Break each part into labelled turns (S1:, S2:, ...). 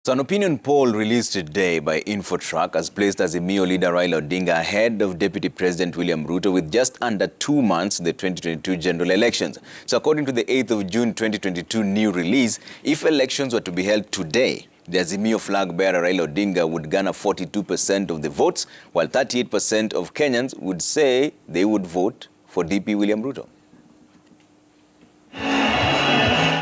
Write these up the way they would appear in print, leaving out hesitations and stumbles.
S1: So an opinion poll released today by INFOTRAK has placed Azimio leader Raila Odinga ahead of Deputy President William Ruto with just under 2 months to the 2022 general elections. So according to the 8th of June 2022 new release, if elections were to be held today, the Azimio flag bearer Raila Odinga would garner 42% of the votes, while 38% of Kenyans would say they would vote for DP William Ruto.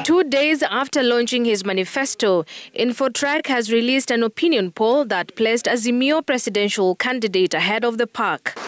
S2: 2 days after launching his manifesto, INFOTRAK has released an opinion poll that placed Azimio presidential candidate ahead of the pack.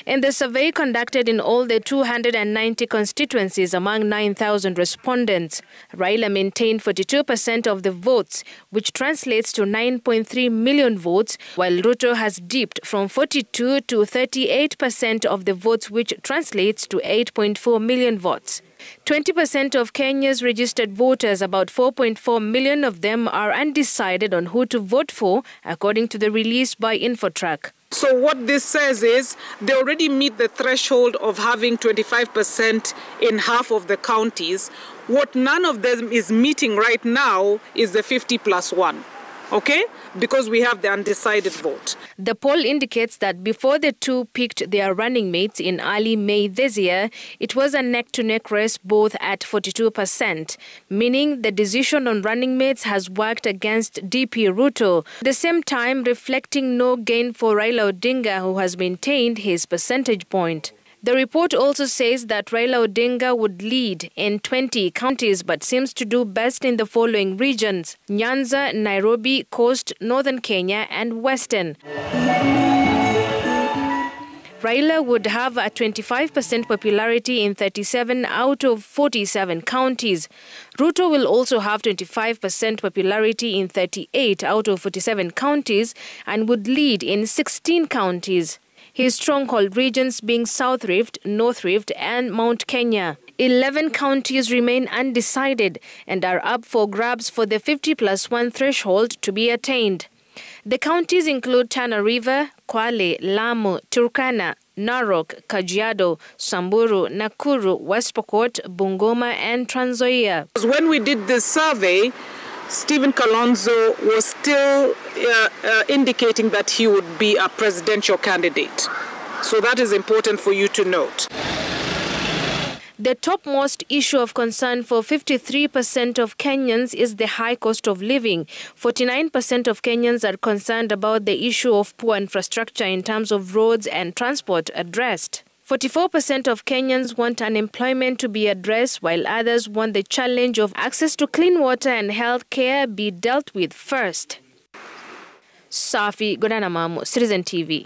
S2: In the survey conducted in all the 290 constituencies among 9,000 respondents, Raila maintained 42% of the votes, which translates to 9.3 million votes, while Ruto has dipped from 42 to 38% of the votes, which translates to 8.4 million votes. 20% of Kenya's registered voters, about 4.4 million of them, are undecided on who to vote for, according to the release by INFOTRAK.
S3: So what this says is they already meet the threshold of having 25% in half of the counties. What none of them is meeting right now is the 50+1. Okay? Because we have the undecided vote.
S2: The poll indicates that before the two picked their running mates in early May this year, it was a neck-to-neck race, both at 42%, meaning the decision on running mates has worked against DP Ruto, at the same time reflecting no gain for Raila Odinga, who has maintained his percentage point. The report also says that Raila Odinga would lead in 20 counties but seems to do best in the following regions: Nyanza, Nairobi, Coast, Northern Kenya and Western. Raila would have a 25% popularity in 37 out of 47 counties. Ruto will also have 25% popularity in 38 out of 47 counties and would lead in 16 counties. His stronghold regions being South Rift, North Rift and Mount Kenya. 11 counties remain undecided and are up for grabs for the 50+1 threshold to be attained. The counties include Tana River, Kwale, Lamu, Turkana, Narok, Kajiado, Samburu, Nakuru, West Pokot, Bungoma and Trans Nzoia.
S3: When we did this survey, Stephen Kalonzo was still indicating that he would be a presidential candidate. So that is important for you to note.
S2: The topmost issue of concern for 53% of Kenyans is the high cost of living. 49% of Kenyans are concerned about the issue of poor infrastructure in terms of roads and transport addressed. 44% of Kenyans want unemployment to be addressed, while others want the challenge of access to clean water and health care be dealt with first. Safi Godana Mamu, Citizen TV.